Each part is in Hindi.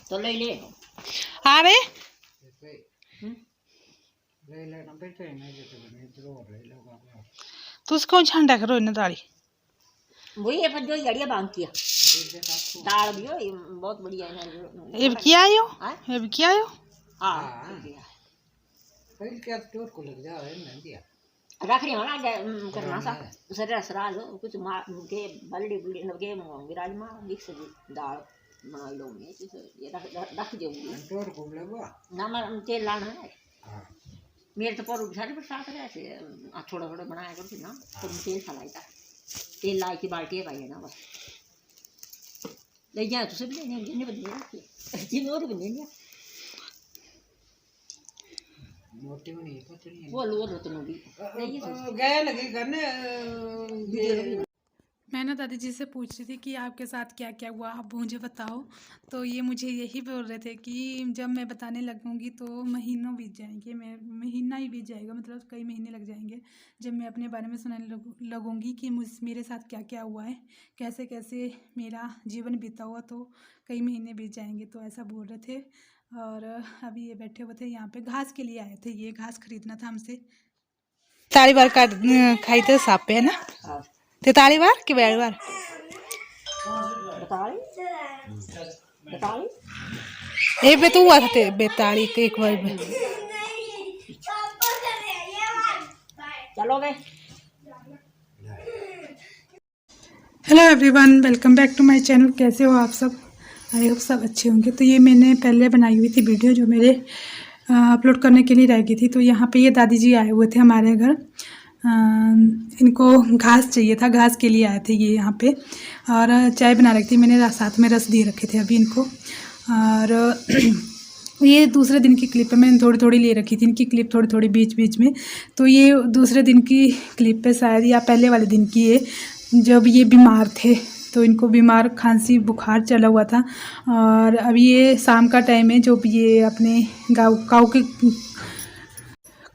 तो ले ले आवे तो उसको झंडा करो इन दाली वही है पर जो जड़िया बांध किया दाल भी हो ये बहुत बढ़िया है ये क्या आयो ये क्या आयो हां पहले क्या टोर को लग जा है ना दिया रख रही हो ना करना सा सरा सरा लो कुछ मार के बलड़ी बलड़ी लगे विराज मां मिक्स दाल बना लो में ये रख देऊंगी टोर को लगवा ना मैं तेल लाना है मेरे तो पर सारे पर साथ रहे ऐसे थोड़ा थोड़ा बनाया करती ना तो तेल खलाई था तेल लाई की बाल्टी है भाई ना बस ले जाए तो सब ले नहीं बदले तीन और बदले नहीं मोटी नहीं पतली वो लोर तो भी गए लगी करने मैं ना दादी जी से पूछ रही थी कि आपके साथ क्या क्या हुआ आप मुझे बताओ तो ये मुझे यही बोल रहे थे कि जब मैं बताने लगूंगी तो महीनों बीत जाएंगे मैं महीना ही बीत जाएगा मतलब कई महीने लग जाएंगे जब मैं अपने बारे में सुनाने लगूंगी कि मेरे साथ क्या क्या हुआ है कैसे कैसे मेरा जीवन बीता हुआ तो कई महीने बीत जाएंगे तो ऐसा बोल रहे थे। और अभी ये बैठे हुए थे यहाँ पे घास के लिए आए थे ये घास खरीदना था हमसे ताली बार का खाई थे साप पे है ना तेताली बार कि 42 बार एक पे तो हुआ था बेताली एक बार में चलो गए। Hello everyone welcome back to my channel कैसे हो आप सब आई होप सब अच्छे होंगे। तो ये मैंने पहले बनाई हुई थी वीडियो जो मेरे अपलोड करने के लिए रह गई थी। तो यहाँ पे ये दादी जी आए हुए थे हमारे घर इनको घास चाहिए था घास के लिए आए थे ये यहाँ पे और चाय बना रखी थी मैंने साथ में रस दिए रखे थे अभी इनको। और ये दूसरे दिन की क्लिप है मैंने थोड़ी थोड़ी ले रखी थी इनकी क्लिप थोड़ी थोड़ी बीच बीच में। तो ये दूसरे दिन की क्लिप पे शायद या पहले वाले दिन की है जब ये बीमार थे तो इनको बीमार खांसी बुखार चला हुआ था। और अभी ये शाम का टाइम है जो ये अपने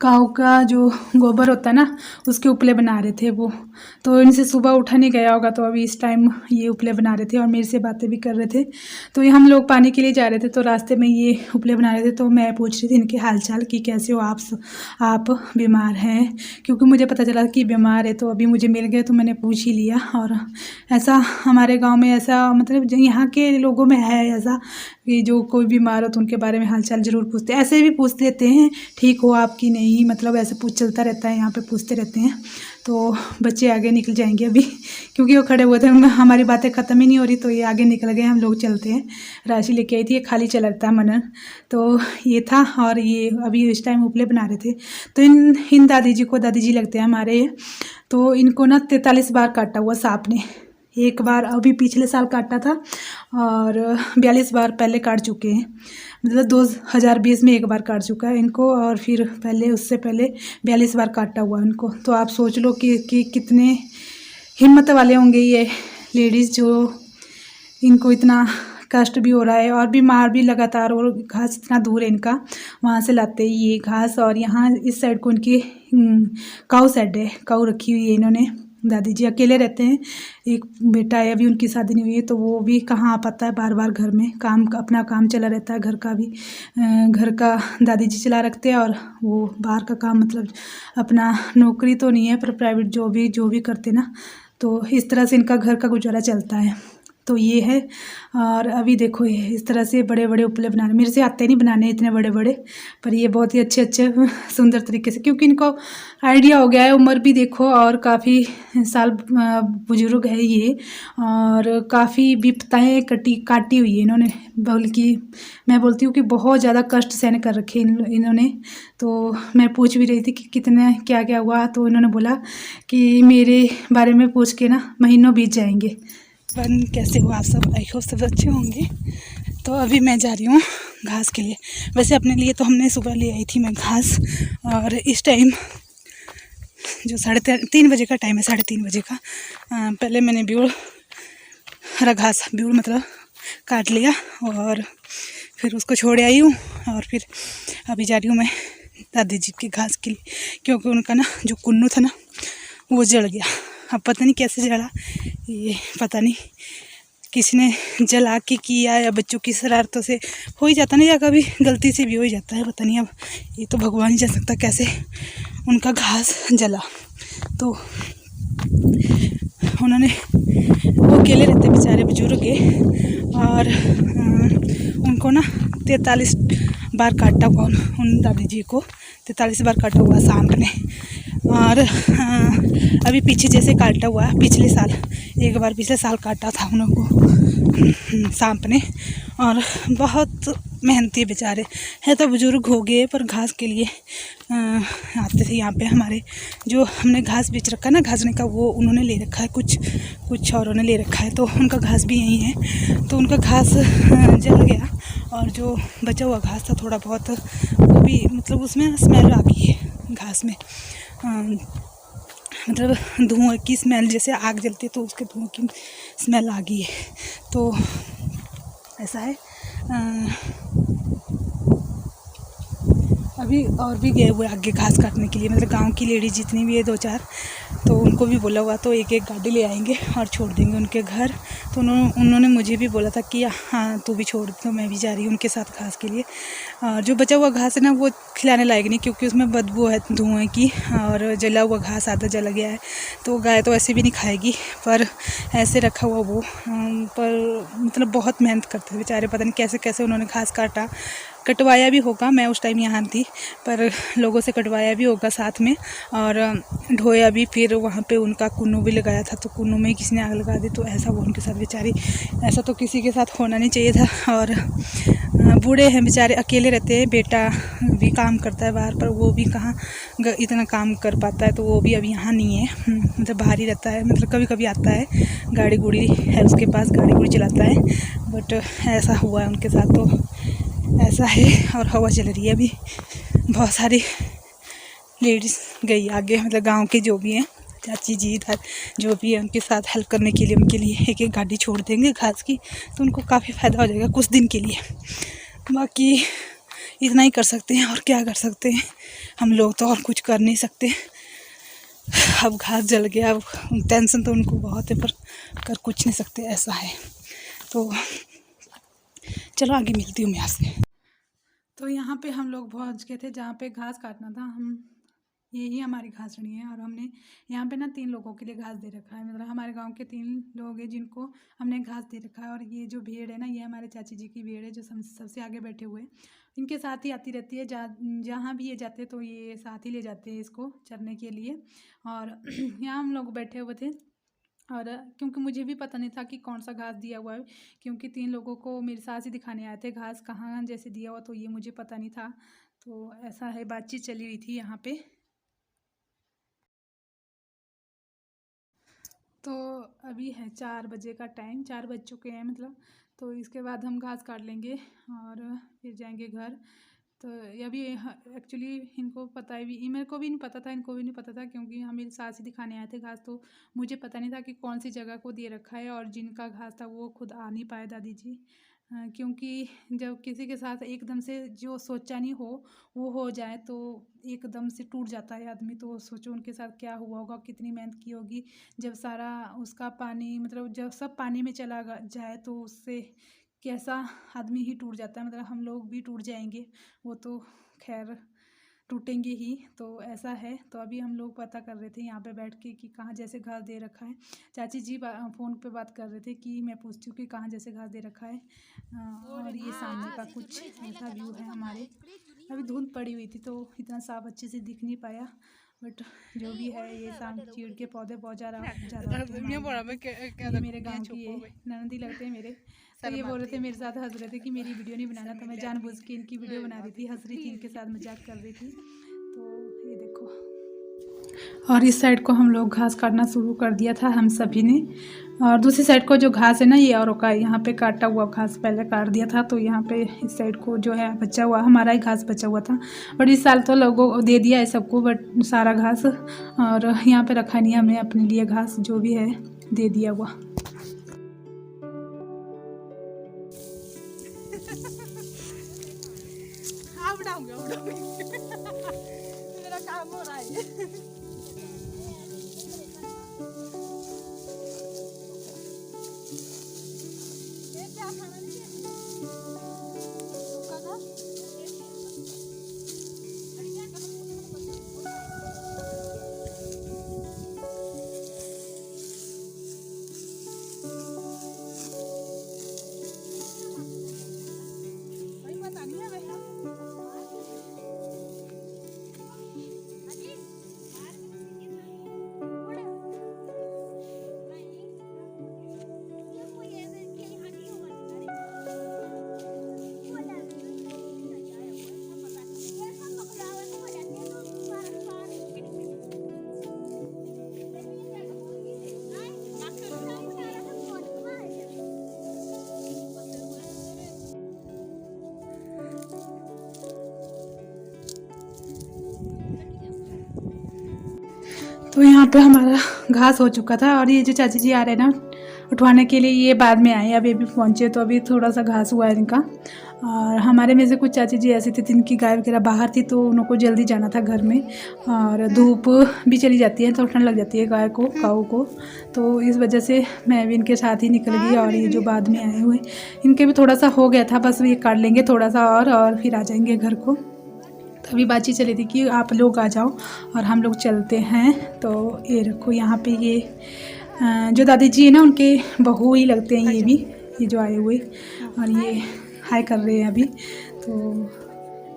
काऊ का जो गोबर होता है ना उसके उपले बना रहे थे वो। तो इनसे सुबह उठा नहीं गया होगा तो अभी इस टाइम ये उपले बना रहे थे और मेरे से बातें भी कर रहे थे। तो ये हम लोग पानी के लिए जा रहे थे तो रास्ते में ये उपले बना रहे थे तो मैं पूछ रही थी इनके हालचाल कि कैसे हो आप बीमार हैं क्योंकि मुझे पता चला कि बीमार है तो अभी मुझे मिल गए तो मैंने पूछ ही लिया। और ऐसा हमारे गाँव में ऐसा मतलब यहाँ के लोगों में है ऐसा कि जो कोई बीमार हो तो उनके बारे में हालचाल ज़रूर पूछते हैं ऐसे भी पूछ लेते हैं ठीक हो आप कि नहीं मतलब ऐसे पूछ चलता रहता है यहाँ पे पूछते रहते हैं। तो बच्चे आगे निकल जाएंगे अभी क्योंकि वो खड़े हुए थे हमारी बातें ख़त्म ही नहीं हो रही तो ये आगे निकल गए हम लोग चलते हैं। राशि लेके आई थी ये खाली चला रहता है मनन तो ये था और ये अभी इस टाइम उपले बना रहे थे। तो इन दादी जी को दादी जी लगते हैं हमारे तो इनको ना 43 बार काटा हुआ सांप ने एक बार अभी पिछले साल काटा था और 42 बार पहले काट चुके हैं मतलब 2020 में एक बार काट चुका है इनको और फिर पहले उससे पहले 42 बार काटा हुआ इनको। तो आप सोच लो कि कितने हिम्मत वाले होंगे ये लेडीज़ जो इनको इतना कष्ट भी हो रहा है और बीमार भी लगातार और घास इतना दूर है इनका वहाँ से लाते हैं ये घास। और यहाँ इस साइड को इनकी काऊ सेड है काऊ रखी हुई है इन्होंने दादी जी अकेले रहते हैं एक बेटा है अभी उनकी शादी नहीं हुई है तो वो भी कहाँ आ पाता है बार बार घर में काम अपना काम चला रहता है घर का भी घर का दादी जी चला रखते हैं और वो बाहर का काम मतलब अपना नौकरी तो नहीं है पर प्राइवेट जो भी करते ना तो इस तरह से इनका घर का गुजारा चलता है। तो ये है और अभी देखो ये इस तरह से बड़े बड़े उपले बना रहे मेरे से आते नहीं बनाने इतने बड़े बड़े पर ये बहुत ही अच्छे सुंदर तरीके से क्योंकि इनको आइडिया हो गया है उम्र भी देखो और काफ़ी साल बुजुर्ग है ये और काफ़ी विपताएँ काटी हुई है इन्होंने बल्कि मैं बोलती हूँ कि बहुत ज़्यादा कष्ट सहन कर रखे इन्होंने। तो मैं पूछ भी रही थी कि कितने क्या क्या हुआ तो इन्होंने बोला कि मेरे बारे में पूछ के ना महीनों बीत जाएंगे। कैसे हो आप सब आई होप सब अच्छे होंगे। तो अभी मैं जा रही हूँ घास के लिए वैसे अपने लिए तो हमने सुबह ले आई थी मैं घास और इस टाइम जो 3:30 बजे का टाइम है 3:30 बजे का पहले मैंने हरा घास मतलब काट लिया और फिर उसको छोड़ आई हूँ और फिर अभी जा रही हूँ मैं दादी जी के घास के लिए क्योंकि उनका ना जो कुन्नू था ना वो जल गया। अब पता नहीं कैसे जला ये पता नहीं किसी ने जला के किया या बच्चों की शरारतों से हो ही जाता ना, या कभी गलती से भी हो ही जाता है, पता नहीं। अब ये तो भगवान ही जान सकता कैसे उनका घास जला। तो उन्होंने, वो अकेले रहते बेचारे बुजुर्ग है, और उनको ना 43 बार काटा हुआ, उन दादी जी को 43 बार काटा हुआ सांप ने। और अभी पीछे जैसे काटा हुआ, पिछले साल एक बार पिछले साल काटा था उन लोगों को सांप ने। और बहुत मेहनती बेचारे है, तो बुजुर्ग हो गए, पर घास के लिए आते थे यहाँ पे। हमारे जो हमने घास बेच रखा है ना, घासने का, वो उन्होंने ले रखा है, कुछ औरों ने ले रखा है, तो उनका घास भी यहीं है। तो उनका घास जल गया, और जो बचा हुआ घास था थोड़ा बहुत, वो भी मतलब उसमें स्मेल आ गई है घास में, मतलब धुआं की स्मेल, जैसे आग जलती है तो उसके धुआं की स्मेल आ गई है। तो ऐसा है। अभी और भी गए हुए आगे घास काटने के लिए, मतलब गांव की लेडीज जितनी भी है 2-4, तो उनको भी बोला हुआ, तो एक एक गाड़ी ले आएंगे और छोड़ देंगे उनके घर। तो उन्होंने मुझे भी बोला था कि हाँ तू भी छोड़, तो मैं भी जा रही हूँ उनके साथ घास के लिए। जो बचा हुआ घास है ना, वो खिलाने लायक नहीं, क्योंकि उसमें बदबू है धुएँ की, और जला हुआ घास आधा जला गया है, तो गाय तो ऐसे भी नहीं खाएगी। पर ऐसे रखा हुआ वो, पर मतलब बहुत मेहनत करते थे बेचारे, पता नहीं कैसे कैसे उन्होंने घास काटा, कटवाया भी होगा। मैं उस टाइम यहाँ थी, पर लोगों से कटवाया भी होगा साथ में, और ढोया भी। फिर वहाँ पे उनका कुन्नू भी लगाया था, तो कुन्नू में किसी ने आग लगा दी, तो ऐसा वो उनके साथ बेचारी, ऐसा तो किसी के साथ होना नहीं चाहिए था। और बूढ़े हैं बेचारे, अकेले रहते हैं, बेटा भी काम करता है बाहर, पर वो भी कहाँ इतना काम कर पाता है, तो वो भी अब यहाँ नहीं है, मतलब बाहर ही रहता है, मतलब कभी कभी आता है, गाड़ी गुड़ी है उसके पास, गाड़ी गुड़ी चलाता है। बट ऐसा हुआ है उनके साथ, तो ऐसा है। और हवा चल रही है अभी, बहुत सारी लेडीज़ गई आगे, मतलब गांव के जो भी हैं, चाची जी इधर जो भी है, उनके साथ हेल्प करने के लिए, उनके लिए एक एक गाड़ी छोड़ देंगे घास की, तो उनको काफ़ी फ़ायदा हो जाएगा कुछ दिन के लिए। बाकी इतना ही कर सकते हैं, और क्या कर सकते हैं हम लोग, तो और कुछ कर नहीं सकते। अब घास जल गया, अब टेंशन तो उनको बहुत है, पर कर कुछ नहीं सकते, ऐसा है। तो चलो आगे मिलती हूँ मैं आपसे। तो यहाँ पे हम लोग पहुँच गए थे जहाँ पे घास काटना था। हम, यही हमारी घासनी है, और हमने यहाँ पे ना 3 लोगों के लिए घास दे रखा है, मतलब हमारे गांव के 3 लोग हैं जिनको हमने घास दे रखा है। और ये जो भेड़ है ना, ये हमारे चाची जी की भेड़ है, जो सबसे आगे बैठे हुए हैं, इनके साथ ही आती रहती है, जहाँ भी ये जाते तो ये साथ ही ले जाते हैं इसको चरने के लिए। और यहाँ हम लोग बैठे हुए थे, और क्योंकि मुझे भी पता नहीं था कि कौन सा घास दिया हुआ है, क्योंकि 3 लोगों को मेरे सास ही दिखाने आए थे घास कहाँ जैसे दिया हुआ, तो ये मुझे पता नहीं था। तो ऐसा है, बातचीत चली हुई थी यहाँ पे। तो अभी है 4 बजे का टाइम, 4 बज चुके हैं मतलब। तो इसके बाद हम घास काट लेंगे और फिर जाएंगे घर। तो अभी एक्चुअली इनको पता है भी, मेरे को भी नहीं पता था, इनको भी नहीं पता था, क्योंकि हम मेरी सास ही दिखाने आए थे घास, तो मुझे पता नहीं था कि कौन सी जगह को दे रखा है। और जिनका घास था वो खुद आ नहीं पाए दादी जी, क्योंकि जब किसी के साथ एकदम से जो सोचा नहीं वो हो जाए, तो एकदम से टूट जाता है आदमी। तो सोचो उनके साथ क्या हुआ होगा, कितनी मेहनत की होगी, जब सारा उसका पानी, मतलब जब सब पानी में चला जाए, तो उससे कैसा आदमी ही टूट जाता है, मतलब हम लोग भी टूट जाएंगे, वो तो खैर टूटेंगे ही। तो ऐसा है। तो अभी हम लोग पता कर रहे थे यहाँ पे बैठ के कि कहाँ जैसे घास दे रखा है। चाची जी फ़ोन पे बात कर रहे थे कि मैं पूछती हूँ कि कहाँ जैसे घास दे रखा है। और ये सामने का कुछ ऐसा व्यू है हमारे। अभी धुंध पड़ी हुई थी तो इतना साफ अच्छे से दिख नहीं पाया, बट जो भी है, ये शाम चीड़ के पौधे बहुत ज़्यादा होते हैं हमारे यहाँ पे। ये मेरे गांव की ये ननदी लगते हैं मेरे। तो ये बोल रहे थे, मेरे साथ हंस रहे थे कि मेरी वीडियो नहीं बनाना, तो मैं जानबूझ के इनकी वीडियो बना रही थी, हंस रही थी, इनके साथ मजाक कर रही थी। तो ये देखो, और इस साइड को हम लोग घास काटना शुरू कर दिया था हम सभी ने। और दूसरी साइड को जो घास है ना, ये औरों का, यहाँ पे काटा हुआ घास पहले काट दिया था, तो यहाँ पे इस साइड को जो है बचा हुआ, हमारा ही घास बचा हुआ था। बट इस साल तो लोगों को दे दिया है सबको, बट सारा घास, और यहाँ पे रखा नहीं हमने अपने लिए घास, जो भी है दे दिया हुआ। मेरा काम हो रहा है। तो यहाँ पे हमारा घास हो चुका था और ये जो चाची जी आ रहे हैं ना उठवाने के लिए, ये बाद में आए, अभी पहुँचे, तो अभी थोड़ा सा घास हुआ है इनका। और हमारे में से कुछ चाची जी ऐसे थे जिनकी गाय वगैरह बाहर थी, तो उनको जल्दी जाना था घर में, और धूप भी चली जाती है तो ठंड लग जाती है काऊ को, तो इस वजह से मैं भी इनके साथ ही निकल गई। और ये जो बाद में आए हुए, इनके भी थोड़ा सा हो गया था, बस ये काट लेंगे थोड़ा सा और फिर आ जाएंगे घर को। तभी बातचीत चली थी कि आप लोग आ जाओ और हम लोग चलते हैं। तो ये रखो, यहाँ पे ये जो दादी जी है ना उनके बहू ही लगते हैं ये जो आए हुए, और ये हाय कर रहे हैं अभी, तो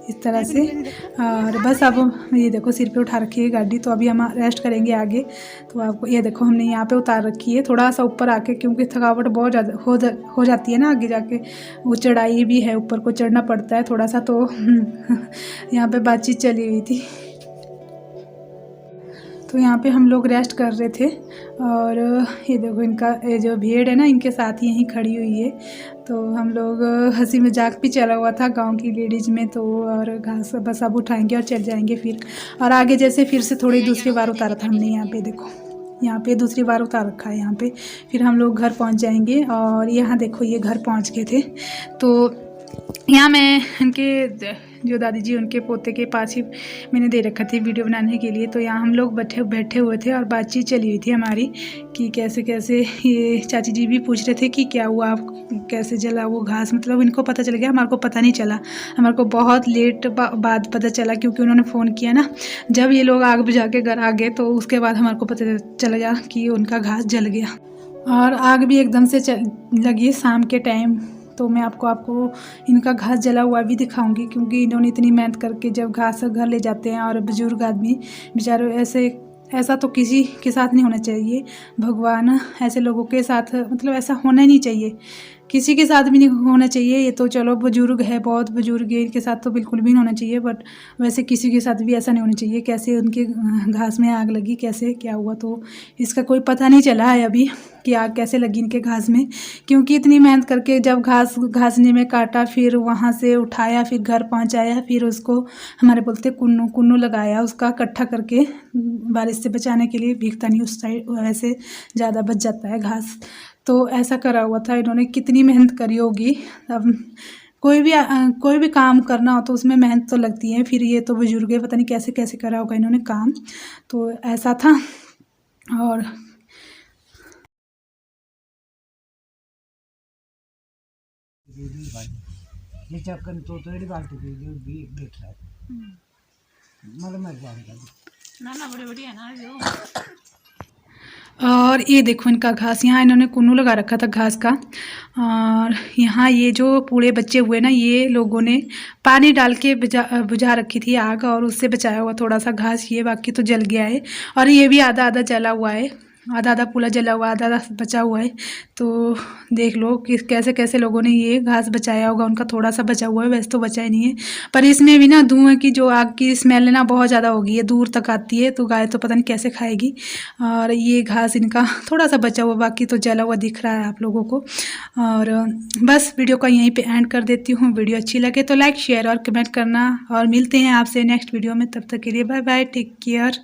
इस तरह से। और बस अब ये देखो सिर पे उठा रखी है गाड़ी, तो अभी हम रेस्ट करेंगे आगे। तो आपको ये देखो हमने यहाँ पे उतार रखी है थोड़ा सा ऊपर आके, क्योंकि थकावट बहुत ज़्यादा हो जाती है ना आगे जाके, वो चढ़ाई भी है, ऊपर को चढ़ना पड़ता है थोड़ा सा, तो यहाँ पे बातचीत चली हुई थी। तो यहाँ पे हम लोग रेस्ट कर रहे थे, और ये देखो इनका ये जो भेड़ है ना इनके साथ ही यहीं खड़ी हुई है। तो हम लोग हंसी मजाक भी चला हुआ था गांव की लेडीज़ में, तो और घास बस अब उठाएंगे और चल जाएंगे फिर। और आगे जैसे फिर से थोड़ी दूसरी बार उतारा था हमने, यहाँ पे देखो, यहाँ पे दूसरी बार उतार रखा है यहाँ पे। फिर हम लोग घर पहुँच जाएंगे। और यहाँ देखो ये घर पहुँच गए थे, तो यहाँ मैं इनके जो दादी जी उनके पोते के पास ही मैंने दे रखा थी वीडियो बनाने के लिए। तो यहाँ हम लोग बैठे हुए थे और बातचीत चली हुई थी हमारी कि कैसे कैसे, ये चाची जी भी पूछ रहे थे कि क्या हुआ, कैसे जला वो घास, मतलब इनको पता चल गया, हमारे को पता नहीं चला, हमारे को बहुत लेट बाद पता चला, क्योंकि उन्होंने फ़ोन किया ना जब ये लोग आग बुझा के घर आ गए, तो उसके बाद हमारे को पता चल गया कि उनका घास जल गया। और आग भी एकदम से लगी शाम के टाइम। तो मैं आपको इनका घास जला हुआ भी दिखाऊंगी, क्योंकि इन्होंने इतनी मेहनत करके जब घास घर ले जाते हैं, और बुजुर्ग आदमी बेचारे ऐसा तो किसी के साथ नहीं होना चाहिए। भगवान ऐसे लोगों के साथ, मतलब ऐसा होना ही नहीं चाहिए, किसी के साथ भी नहीं होना चाहिए। ये तो चलो बुजुर्ग है, बहुत बुजुर्ग है, इनके साथ तो बिल्कुल भी नहीं होना चाहिए, बट वैसे किसी के साथ भी ऐसा नहीं होना चाहिए। कैसे उनके घास में आग लगी, कैसे क्या हुआ, तो इसका कोई पता नहीं चला है अभी कि आग कैसे लगी इनके घास में, क्योंकि इतनी मेहनत करके जब घासने में काटा, फिर वहाँ से उठाया, फिर घर पहुँचाया, फिर उसको हमारे बोलते कुन्नू लगाया, उसका इकट्ठा करके बारिश से बचाने के लिए, भीगता नहीं उस साइड, वैसे ज़्यादा बच जाता है घास। तो ऐसा करा हुआ था, इन्होंने कितनी मेहनत करी होगी। अब कोई भी काम करना हो तो उसमें मेहनत तो लगती है। फिर ये तो बुजुर्ग है, पता नहीं कैसे कैसे करा होगा इन्होंने काम, तो ऐसा था। और ये चक्कर तो थोड़ी बाल्टी भी देख रहा है, मतलब मर जाएगा ना बड़े बढ़िया ना जो। और ये देखो इनका घास, यहाँ इन्होंने कुन्नू लगा रखा था घास का। और यहाँ ये जो पूरे बच्चे हुए ना, ये लोगों ने पानी डाल के बुझा रखी थी आग, और उससे बचाया हुआ थोड़ा सा घास, ये बाकी तो जल गया है। और ये भी आधा आधा जला हुआ है, आधा पूरा जला हुआ, आधा बचा हुआ है। तो देख लो कि कैसे कैसे लोगों ने ये घास बचाया होगा, उनका थोड़ा सा बचा हुआ है, वैसे तो बचा ही नहीं है। पर इसमें भी ना धुआं की जो आग की स्मेल है ना बहुत ज़्यादा होगी, है दूर तक आती है, तो गाय तो पता नहीं कैसे खाएगी। और ये घास इनका थोड़ा सा बचा हुआ, बाकी तो जला हुआ दिख रहा है आप लोगों को। और बस वीडियो को यहीं पर एंड कर देती हूँ। वीडियो अच्छी लगे तो लाइक शेयर और कमेंट करना, और मिलते हैं आपसे नेक्स्ट वीडियो में। तब तक के लिए बाय बाय, टेक केयर।